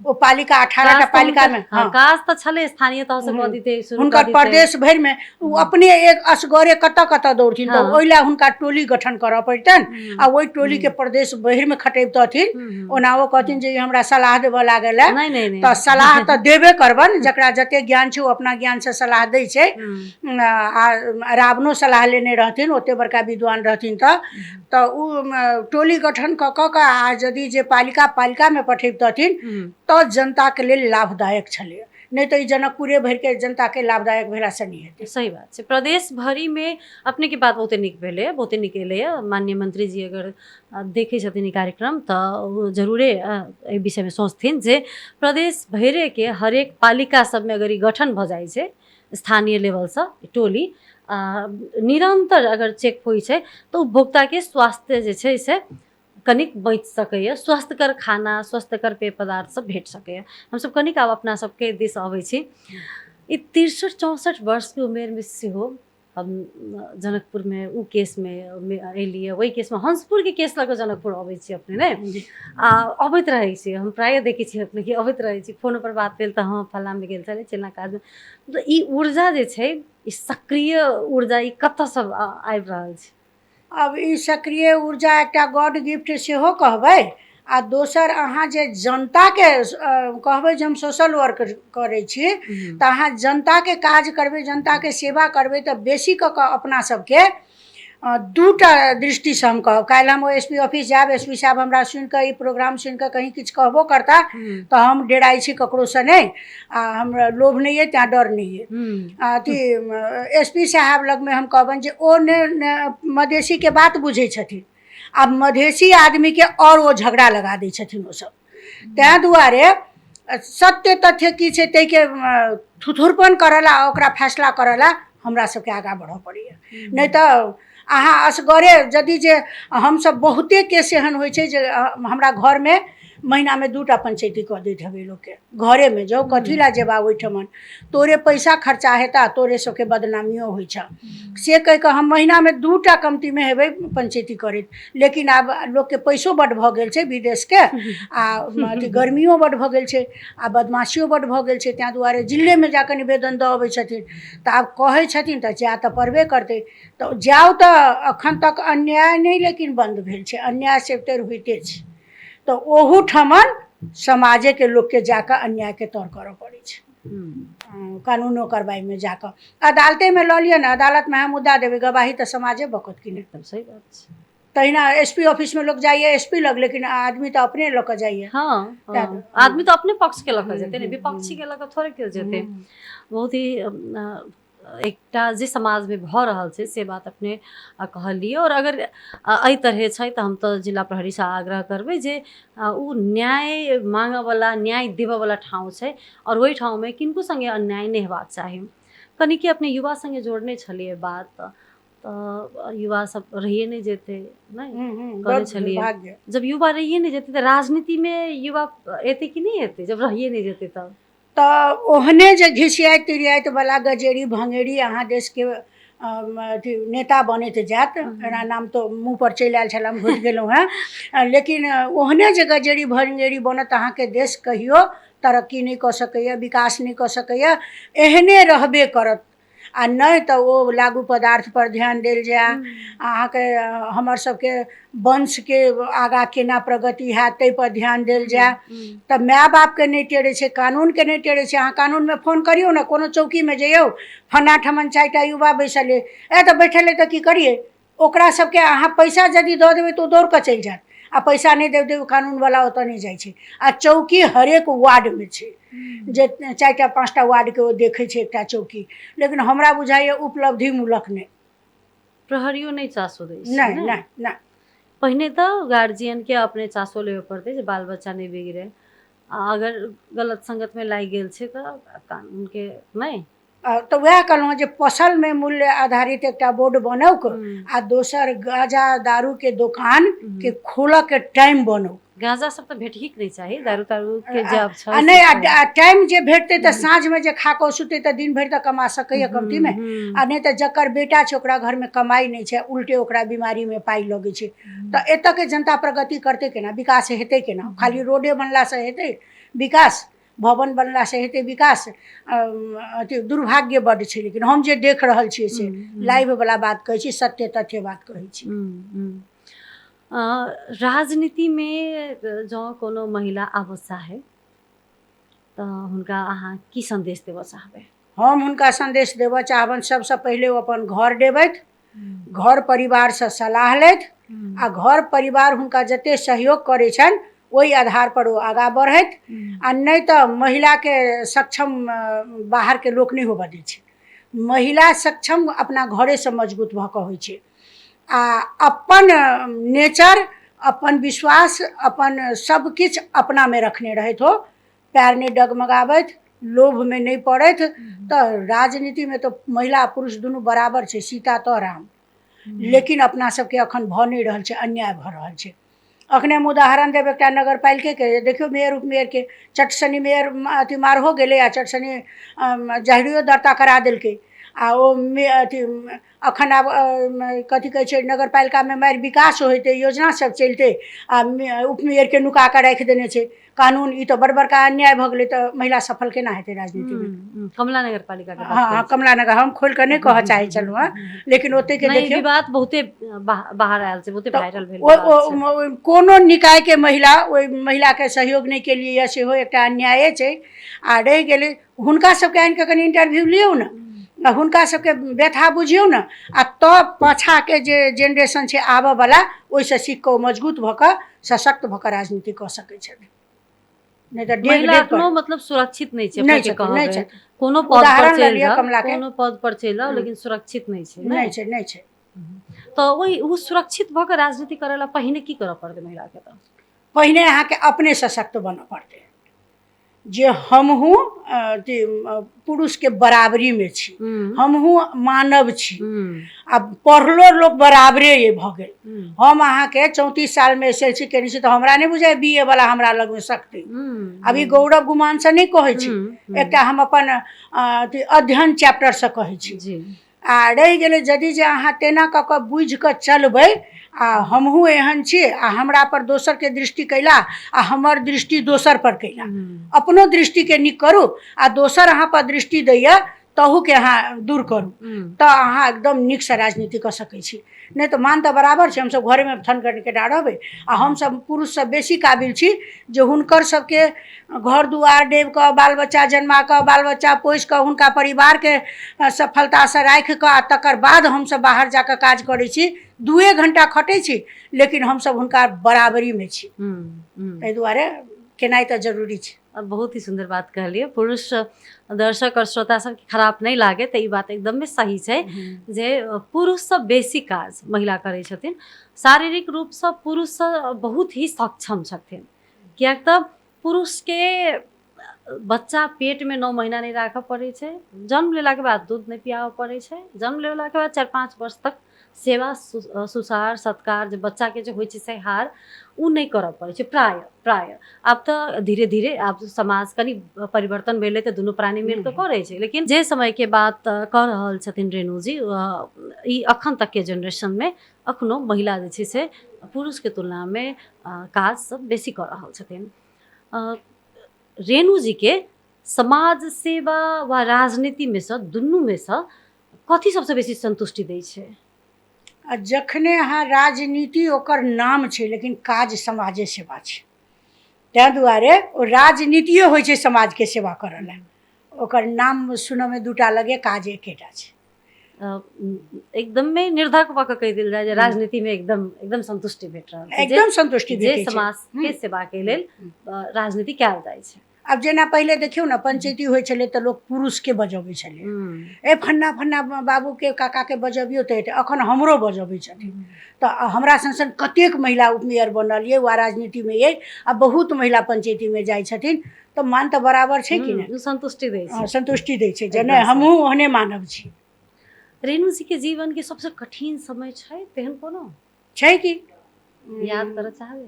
ओ पालिका 18टा पालिकामे काज तऽ छलै स्थानीय तह से कऽ दिते, हुनकर प्रदेश भरिमे ओ अपने एक असगरे कतऽ कतऽ दौड़थिन तऽ ओहि लए हुनका टोली गठन करऽ पड़तनि आ ओहि टोलीके प्रदेश भरिमे खटैबतथिन। ओना ओ कहथिन जे हमरा सलाह देबऽ लागल है तऽ सलाह तऽ देबे करबनि, जकरा जते ज्ञान छै ओ अपना ज्ञानसँ सलाह दै छै। आ रावणो सलाह लेने रहथिन, ओते बड़का विद्वान रहथिन तऽ ओ टोली गठन कऽ कऽ आ यदि जे पालिकामे पठेबतथिन तऽ जनताके लेल लाभदायक छलै, नहीं तो ई जनकपुरे भर के जनता के लाभदायक भेला से नहीं हेतै। सही बात छै। प्रदेश भरि में अपने के बात बहुते नीक भेलै, बहुते नीक एलैए। माननीय मंत्री जी अगर देखै छथिन ई कार्यक्रम तऽ जरूरे एहि विषय में सोचथिन जे प्रदेश भरि के हरेक पालिका सब में अगर ई गठन भऽ जाइ छै स्थानीय लेवल से टोली, निरंतर अगर चेक होइ छै तऽ उपभोक्ता के स्वास्थ्य जे छै से कनिक बच सकैए, स्वस्थकर खाना, स्वस्थकर पेय पदार्थ सब भेट सकैए। हमसब कनिक आब अपना सबके दिस अबै छी। ई 63-64 वर्षके उमेरमे सेहो हम जनकपुरमे ऊ केसमे एलियै, वही केसमे हंसपुरके केस लऽ कऽ जनकपुर अबै छी अपने ने। अबैत रहै छी हम, प्राय देखै छी अपने कि अबैत रहै छी, फोनपर बात भेल तऽ हाँ फलामे गेल छलै चिल्ला काजमे। मतलब ई ऊर्जा जे छै, ई सक्रिय ऊर्जा ई कतऽसँ आबि रहल छै? अब ई सक्रिय ऊर्जा एकटा गॉड गिफ्ट सेहो कहबै, आ दोसर अहाँ जे जनताके कहबै जे हम सोशल वर्क करै छी, तऽ अहाँ जनताके काज करबै, जनताके सेवा करबै तऽ बेसी कऽ कऽ अपना सबके दूटा दृष्टिसँ हम कहब। काल्हि हम एसपी ऑफिस जायब, एसपी साहब हमरा सुनिकऽ ई प्रोग्राम सुनिकऽ कहीं किछु कहबो करता तऽ हम डेराइ छी ककरोसँ नहि, आ हमरा लोभ नहीं है त्या डर नहीं है। अथी एसपी साहब लगमे हम कहबनि जे ओ ने मधेसीके बात बुझै छथिन, आब मधेसी आदमीके और ओ झगड़ा लगा दै छथिन ओसब। ताहि दुआरे सत्य तथ्य की छै ताहिके थुथुरपन करला ओकरा फैसला करला हमरा सबके आगाँ बढ़ऽ पड़ैए। नहीं तऽ अहाँ असगरे यदि जे हमसब बहुते केस एहन होइ छै जे हमरा घरमे महीनामे 2टा पंचायती कऽ दैत हेबै लोकके, घरेमे जाउ कथी लए जेबा ओहिठमन, तोरे पैसा खर्चा हेता, तोरे सबके बदनामियो होइ छ, से कहि कऽ हम महीनामे 2टा कमतीमे हेबै पंचायती करैत। लेकिन आब लोकके पैसो बड्ड भऽ गेल छै विदेशके, आ अथी गर्मियो बड्ड भऽ गेल छै, आ बदमाशियो बड्ड भऽ गेल छै, ताहि दुआरे जिलेमे जाकऽ निवेदन दऽ अबै छथिन। तऽ आब कहै छथिन तऽ जाय तऽ पड़बे करतै। तऽ जाउ तऽ एखन तक अन्याय नहि लेकिन बन्द भेल छै, अन्याय से तर होइते छै। तऽ ओहूठमन समाजेके लोकके जाकऽ अन्यायके तर करऽ पड़ै छै, कानूनो कार्रवाईमे जाकऽ। अदालतेमे लऽ लिअ ने, अदालतमे अहाँ मुद्दा देबै, गवाही तऽ समाजे बकत कि नहि। एकदम सही बात छै। तहिना एसपी ऑफिसमे लोक जाइए एसपी लग, लेकिन आदमी तऽ अपने लऽ कऽ जाइए। हाँ, आदमी तो अपने पक्ष के लऽ कऽ जेतै ने, विपक्षी के लऽ कऽ थोड़े केओ जेतै। बहुत ही एकटा जे समाजमे भऽ रहल छै से बात अपने कहलियै। और अगर एहि तरह छै तऽ हम तऽ जिला प्रहरीसँ आग्रह करबै जे ऊ न्याय मांगऽवला, न्याय देबऽवला ठाउँ छै, और ओहि ठाउँमे किनको संगे अन्याय नहि हेबाक चाही। कनिके अपने युवा संगे जोड़ने छलियै बात, तऽ युवा सब रहिए नहीं जेते, नहीं कहने छलिए जब युवा रहिए नहीं जेते तऽ राजनीतिमे युवा एते कि नहीं एते, जब रहिए नहीं जेते तब। तऽ ओहने जे घिसियाइत तिरियाइत वाला गजेरी भंगेरी अहाँ देशके अथी नेता बनैत जायत, एना नाम तो मुँह पर चलि आयल छल, हम भूलि गेलहुँ हैं, लेकिन ओहने जे गजेरी भंगेरी बनत अहाँके देश कहियो तरक्की नहीं कऽ सकैए, विकास नहीं कऽ सकैए, एहने रहबे करत। आ नहीं तऽ ओ लागू पदार्थ पर ध्यान देल जाय, अहाँके हमर सबके वंशके आगाँ केना प्रगति हैत ताहि पर ध्यान देल जाय। तऽ माय बापके नहीं टेरै छै, कानूनके नहीं टेरै छै। अहाँ कानूनमे फोन करियौ ने, कोनो चौकीमे जइयौ, फन्ना ठमन 4टा युवा बैसल अइ तऽ बैठल अइ तऽ की करिए, ओकरा सबके अहाँ पैसा यदि दऽ देबै तऽ ओ दौड़ कऽ चलि जायत, आ पैसा नहीं देबै तऽ कानूनवला ओतऽ नहीं जाइ छै। आ चौकी हरेक वार्डमे छै, जे 4टा 5टा वार्डके ओ देखै छै एकटा चौकी, लेकिन हमरा बुझाइए उपलब्धि मूलक नहीं, प्रहरियो नहीं चासो दै छै। नहीं नहीं नहीं, पहिने तऽ गार्जियनके अपने चासो लेबऽ पड़तै जे बाल बच्चा नहीं बिगड़े, अगर गलत संगतमे लागि गेल छै तऽ कानूनके नहीं। तऽ वएह कहलहुँ जे पसलमे मूल्य आधारित एकटा बोर्ड बनौक, आ दोसर गांजा दारूके दोकानके खोलऽके टाइम बनौक। गांजा सब तऽ भेटहीक नहीं चाही, दारू तारूके जब छै आ नहीं टाइम जे भेटतै तऽ साँझमे जे खा कऽ सुतै तऽ दिन भरि तऽ कमा सकैए कमतीमे, आ नहीं तऽ जकर बेटा छै ओकरा घरमे कमाई नहीं छै, उल्टे ओकरा बीमारीमे पाइ लगै छै। तऽ एतऽके जनता प्रगति करतै केना, विकास हेतै केना? खाली रोडे बनलासँ हेतै विकास, भवन बनलासँ हेतै विकास? अथी दुर्भाग्य बड्ड छै, लेकिन हम जे देख रहल छियै से लाइव वाला बात कहै छी, सत्य तथ्य बात कहै छी। राजनीतिमे जँ कोनो महिला आबऽ चाहे तऽ हुनका अहाँ की संदेश देबऽ चाहबै? हम हुनका संदेश देबऽ चाहबनि, सबसँ पहिले ओ अपन घर डेबथि, घर परिवारसँ सलाह लेथि, आ घर परिवार हुनका जते सहयोग करै छनि ओहि आधार पर ओ आगाँ बढ़थि। आ नहीं तऽ महिलाके सक्षम बाहरके लोक नहीं होबऽ दै छै, महिला सक्षम अपना घरेसँ मजबूत भऽ कऽ होइ छै। आ अपन नेचर, अपन विश्वास, अपन सब किछु अपनामे रखने रहथि, हो पैर नहीं डगमगाबथि, लोभमे नहीं पड़थि, तऽ राजनीतिमे तऽ महिला पुरुष दुनू बराबर छै, सीता तऽ राम। लेकिन अपना सबके अखन भऽ नहीं रहल छै, अन्याय भऽ रहल छै। अखने हम उदाहरण देब एकटा नगर पालिका के देखियो मेयर उपमेयर के चटसनी मेयर अथी मार हो गेलै आ चटसनी जहरियो दर्ता करा देलकै आ ओ अथी अखन आब कथी कहै छै नगर पालिकामे मारि विकास होइतै योजना सब चलितै आ उपमेयरके नुका कऽ राखि देने छै कानून। ई तऽ बड़ बड़का अन्याय भऽ गेलै। तऽ महिला सफल केना हेतै राजनीतिमे? कमला नगर पालिका के हाँ हाँ कमला नगर हम खोलि कऽ नहि कहऽ चाहै छलहुँ हँ, लेकिन ओते के नहीं देखियौ विवाद बहुते बाहर आयल छै, बहुते तऽ वायरल भेल विवाद छै। कोनो निकायके महिला ओहि महिलाके सहयोग नहि केलियै या सेहो एकटा अन्याये छै। आ रहि गेलै हुनका सबके आनि कऽ कनि इंटरव्यू लियौ ने, आ हुनका सबके व्यथा बुझियौ ने, आ तब पाछाके जे जेनरेशन छै आबऽवला ओहिसँ सीख कऽ ओ मजबूत भऽ कऽ सशक्त भऽ कऽ राजनीति कऽ सकै छथिन। नहीं तो डेग महिला डेग एखनो पर मतलब सुरक्षित नहीं छै, नहीं अपने के छथिन, नहीं कहबै छथिन। कोनो पद पर उदाहरण लऽ चलि लिअ जाओ, कमला के। कोनो पद पर चलि जाओ, लेकिन सुरक्षित नहीं छै नहीं छै, नहीं छै। तो वही ओ सुरक्षित भऽ कऽ राजनीति करै ला पहिने की करऽ पड़तै महिला के? तऽ पहिने अहाँके अपने सशक्त बनऽ पड़तै जे हमहूँ अथी पुरुषके बराबरीमे छी, हमहूँ मानव छी। आ पढ़लो लोक बराबरे ये भऽ गेल। हम अहाँके 34 सालमे SLC केने छी तऽ हमरा नहि बुझाइ BA वाला हमरा लगमे सकतै। अभी गौरव गुमानसँ नहि कहै छी, एकटा हम अपन अध्ययन चैप्टरसँ कहै छी। आ रहि गेलै यदि जे अहाँ तेना कऽ कऽ बुझि कऽ चलबै आ हमहूँ एहन छी आ हमरा पर दोसरके दृष्टि कैला आ हमर दृष्टि दोसर पर कैला, अपनो दृष्टिके नीक करू आ दोसर अहाँ पर दृष्टि दैया तहूके अहाँ दूर करू, तऽ अहाँ एकदम नीकसँ राजनीति कऽ सकै छी। नहीं तऽ मान तऽ बराबर छै, हमसब घरेमे थन करके रहबै आ हमसब पुरुषसँ बेसी काबिल छी जे हुनकर सबके घर दुआर डेब कऽ बाल बच्चा जन्मा कऽ बाल बच्चा पोसि कऽ हुनका परिवारके सफलतासँ राखि कऽ आ तकर बाद हमसब बाहर जाकऽ काज करै छी। 2 घंटा खटै छी लेकिन हमसब हुनका बराबरीमे छी। ताहि दुआरे केनाइ तऽ जरूरी छै। बहुत ही सुंदर बात कहलिए। पुरुष दर्शक और श्रोता सब के खराब नहीं लागे तो ई बात एकदम सही छै जे पुरुष से बेसी काज महिला करै छथिन। शारीरिक रूप से पुरुष से बहुत ही सक्षम छथिन, कियाक तऽ पुरुष के बच्चा पेट में 9 महीना नहीं राखऽ पड़ै छै, जन्म लेला के बाद दूध नहीं पियाबऽ पड़ै छै, जन्म लेला के बाद 4-5 वर्ष तक सेवा सुसार सत्कार जे बच्चा के जे होइ छै सहार उ नहीं करऽ पड़ै छै प्राय। आब तऽ धीरे धीरे आब समाज कनि परिवर्तन भेलै तऽ दुनू प्राणी मिल कऽ करै छै। लेकिन जे समय के बात कह रहल छथिन रेणु जी, ई अखन तक के जनरेशन में अखनो महिला जे छै से पुरुष के तुलना में काज सब बेसी कऽ रहल छथिन। रेणु जी के समाज सेवा वा राजनीति में से दुनू में से कथी सबसे बेसी संतुष्टि दै छै? आ जखने अहाँ राजनीति ओकर नाम छै लेकिन काज समाजे सेवा छै, ताहि दुआरे ओ राजनीतियो होइ छै समाजके सेवा करऽ ला। ओकर नाम सुनऽमे 2टा लगे, काज एकेटा छै। एकदमै निर्धक भऽ कऽ कहि देल जाय जे राजनीति में एकदम संतुष्टि भेट रहल छै, एकदम संतुष्टि जे भेटै छै। समाज के सेवा के लेल राजनीति कयल जाइ छै। आब जेना पहिले देखियौ ने पंचायती होइ छलै तऽ लोक पुरुषके बजबै छलै, ए फन्ना फन्ना बाबूके काकाके बजबियौ तऽ अखन हमरो बजबै छथिन। तऽ हमरा सन कतेक महिला उपमेयर बनल ये वा राजनीतिमे ये आ बहुत महिला पंचायतीमे जाइ छथिन, तऽ मान तऽ बराबर छै कि नहि? संतुष्टि दै छै, संतुष्टि दै छै जे नहि हमहूँ ओहने मानव छी। रेणु जी के जीवन के सबसे कठिन समय छै तेहन कोनो छै कि याद करऽ चाहबै?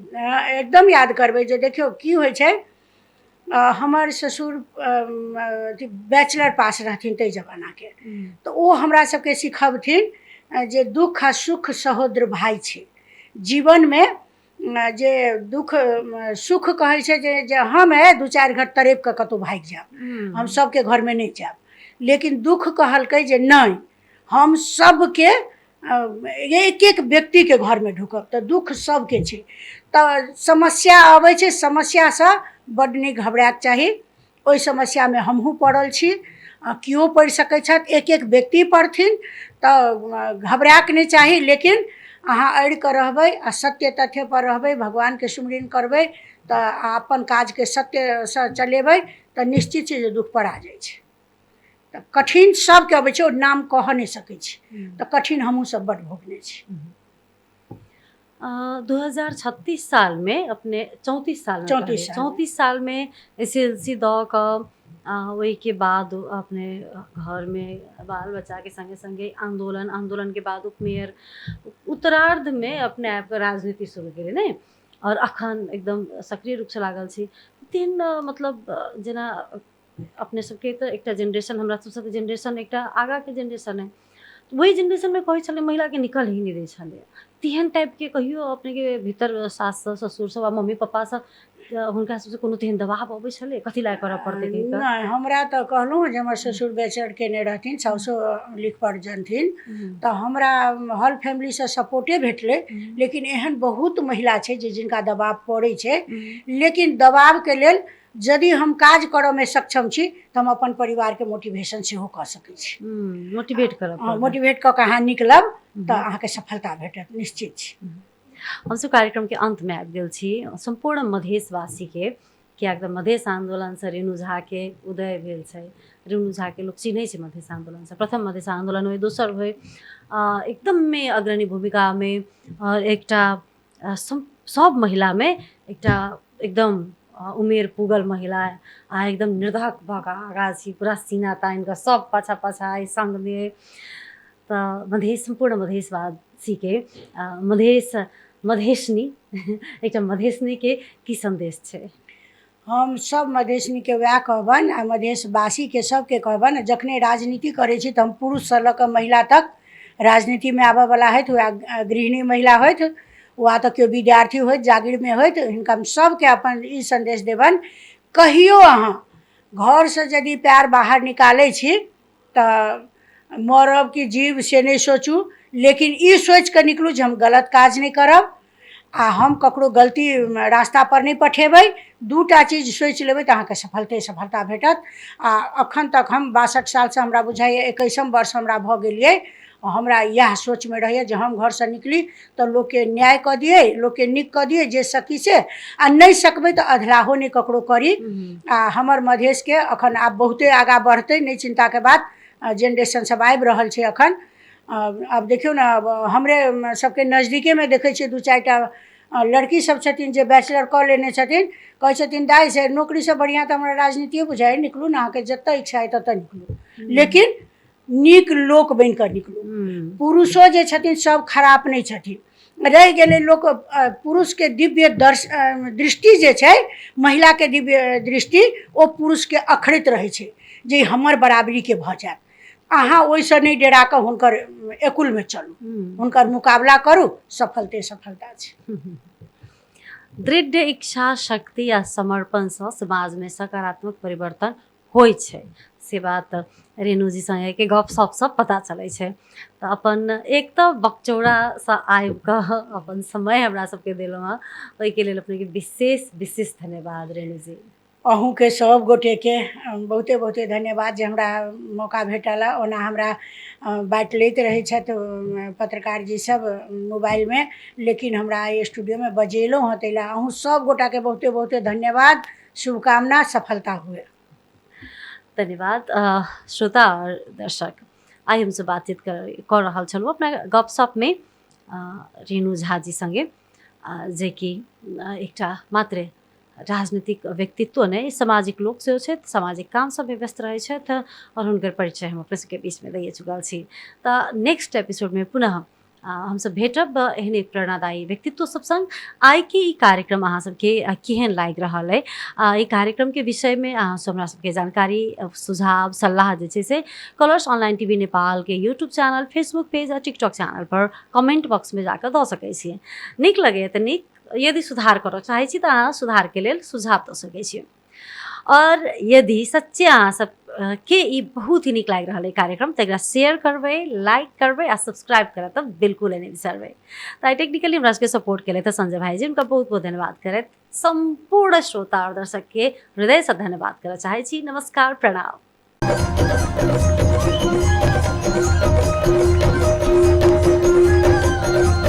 एकदम याद करबै। जे देखियौ की होइ छै, हमर ससुर बैचलर पास रहथिन ताहि जमानाके, तऽ ओ हमरा सबके सिखबथिन जे दुख आ सुख सहोदर भाय छै। जीवनमे जे दुख सुख कहै छै जे हम 2-4 घर तरेप कऽ कतहु भागि जायब, हम सबके घरमे नहि जायब, लेकिन दुख कहलकै जे नहि हम सबके एक एक व्यक्तिके घरमे ढुकब। तऽ दुख सबके छै, तऽ समस्या अबै छै, समस्यासँ बड्ड नहि घबराएके चाही। ओहि समस्यामे हमहूँ पड़ल छी, केओ पड़ि सकै छथि, एक एक व्यक्ति पड़थिन, तऽ घबराएके नहि चाही। लेकिन अहाँ अड़ि कऽ रहबै आ सत्य तथ्यपर रहबै, भगवानके सुमिरन करबै, तऽ अपन काजके सत्यसँ चलेबै तऽ निश्चित छै जे दुख पड़ा जाइ छै। तऽ कठिन सबके अबै छै, ओ नाम कहऽ नहि सकै छी, तऽ कठिन हमहूँ सब बड्ड भोगने छी। 2036 साल में अपने 34 साल में 34 साल में SLC दऽ कऽ ओहिके बाद अपने घर में बाल बच्चा के संगे संगे आंदोलन के बाद उपमेयर उत्तरार्ध में अपने आप राजनीति शुरू केलियै ने। और अखन एकदम सक्रिय रूप से लागल छी तेहन मतलब जेना अपने सबके तो एक जेनरेशन हमरा सबसे जेनरेशन एक आगा के जेनरेशन है वही जेनरेशन में कहै छलै महिला के निकल ही नहीं दै छलै तेहन टाइप के कहियो अपने के भीतर सास ससुर सब आ मम्मी पापा सब हुनका सबसे कोनो तेहन दबाव अबै छलै कथी लाग करऽ पड़तै कहि कऽ नहीं हमरा तो कहलहुँ जे हमर ससुर बेचर केने रहथिन साउसो लिख पढ़ जनथिन तऽ हमरा हल फैमिली से सपोर्टे भेटलै लेकिन एहन बहुत महिला छै जे जिनका दबाव पड़ै छै लेकिन दबाव के लेल यदि हम काज करऽ में सक्षम छी तऽ हम अपन परिवार के मोटिवेशन सेहो कऽ सकै छी मोटिवेट करब मोटिवेट कऽ के अहाँ निकलब तऽ अहाँके सफलता भेटत निश्चित छी हमसब कार्यक्रम के अंत में आबि गेल छी संपूर्ण मधेशवासी के कियाक तऽ मधेश आंदोलन से रेणु झा के उदय भेल छै रेणु झा के लोग चिन्है छै मधेश आंदोलन से प्रथम मधेश आंदोलन होइ दोसर होइ एकदम में अग्रणी भूमिका में और एकटा सब महिला में एकटा एकदम उमेर पुगल महिला आ एकदम निर्धक भऽ कऽ आगाँ छी पूरा सीना तानि कऽ सब पाछा पाछा संग में तऽ मधेश संपूर्ण मधेशवासी के मधेशनी एकटा मधेशनी के की संदेश छै हम सब मधेशनी के वएह कहबन आ मधेशवासी के सबके कहबन जखने राजनीति करै छी तऽ हम पुरुष से लऽ कऽ महिला तक राजनीति में आबऽ वाला है तो गृहिणी महिला होइत वा तऽ केओ विद्यार्थी होइत जागीर में होइत हिनका सबके अपन ई संदेश देबन कहियो अहाँ घर से यदि पैर बाहर निकालै छी तऽ मरब कि जीव से नहीं सोचू लेकिन ई सोच के निकलू जे हम गलत काज नहीं करब आ हम ककरो गलती रास्ता पर नहीं पठेबै दूटा चीज सोचि लेबै तऽ अहाँके सफलता भेटत आ अखन तक हम 62 साल से हमरा बुझाइए 21 वर्ष हमरा भऽ गेलियै हमरा इएह सोच में रहैए जे हम घर से निकली तऽ लोक के न्याय कऽ दियै लोक के नीक कऽ दियै जे सकी से आ नहीं सकबै तऽ अधलाहो नहीं ककरो करी आ हमर मधेश के अखन आब बहुते आगाँ बढ़तै नहीं चिंता के बात जेनरेशन सब आबि रहल छै अखन अब देखियौ ने हमरे सबके नज़दीके में देखै छियै 2-4 टा लड़की सब छथिन जे बैचलर कऽ लेने छथिन कहै छथिन दाइ से नौकरी से बढ़िया तऽ हमरा राजनीतिए बुझाइए निकलू ने अहाँके जतऽ इच्छा है ततऽ निकलू लेकिन नीक लोक बनि कऽ निकलू पुरुषो जे छथिन सब खराब नहीं छथिन रह गेलै लोक पुरुष के दिव्य दृष्टि जे छै महिला के दिव्य दृष्टि ओ पुरुष के अखड़ैत रहै छै जे हमर बराबरी के भऽ जायत अहाँ ओहिसँ नहीं डेरा कऽ हुनकर एकुल में चलू हुनकर मुकाबला करू सफलता छै दृढ़ इच्छा शक्ति आ समर्पण से समाज में सकारात्मक परिवर्तन होइ छै से बात रेणु जी संगे के गपशप सब पता चलै छै तऽ अपन एक तऽ बकचौड़ा से आबि कऽ अपन समय हमरा सबके देलहुँ हँ ओहिके लेल अपने के विशेष धन्यवाद रेणु जी अहूँ के सब गोटे के बहुते बहुते धन्यवाद जे हमरा मौका भेटल ओना हमरा बाँटि लैत रहै छथि पत्रकार जी सब मोबाइल में लेकिन हमरा एहि स्टूडियो में बजेलहुँ हँ ताहि अहूँ सब गोटा के बहुते बहुते धन्यवाद शुभकामना सफलता हुए धन्यवाद श्रोता और दर्शक आइ हमसे बातचीत कर रहल छलहुँ अपना गपशप में रेणु झा जी संगे जे कि एकटा मात्र राजनीतिक व्यक्तित्व नहीं सामाजिक लोक सेहो छथि सामाजिक काम सब में व्यस्त रहै छथि और हुनकर परिचय हम अपने सबके बीच में दैए चुकल छी तऽ नेक्स्ट एपिसोड में पुनः हमसब भेटब एहन एक प्रेरणादायी व्यक्तित्व सब संग आइ के ई कार्यक्रम अहाँ सबके केहन लागि रहल है ई कार्यक्रम के विषय में अहाँ सब हमरा सबके जानकारी सुझाव सलाह जे छै से कलर्स ऑनलाइन टीवी नेपाल के यूट्यूब चैनल फेसबुक पेज और टिकटॉक चैनल पर कमेंट बॉक्स में जाकर दऽ सकै छी नीक लगे तऽ नीक यदि सुधार करऽ चाहै छी तऽ अहाँ सुधार के लेल सुझाव दऽ सकै छी और यदि सच्चे अहाँ सब के ई बहुत ही नीक लागि रहल है कार्यक्रम तऽ एकरा शेयर करबै लाइक करबै आ सब्सक्राइब करब तऽ बिल्कुल नहीं बिसरबै तऽ टेक्निकली हमरा सबके सपोर्ट केले तऽ संजय भाई जी उनका बहुत बहुत धन्यवाद करैत संपूर्ण श्रोता और दर्शक के हृदय से धन्यवाद करऽ चाहै छी नमस्कार प्रणाम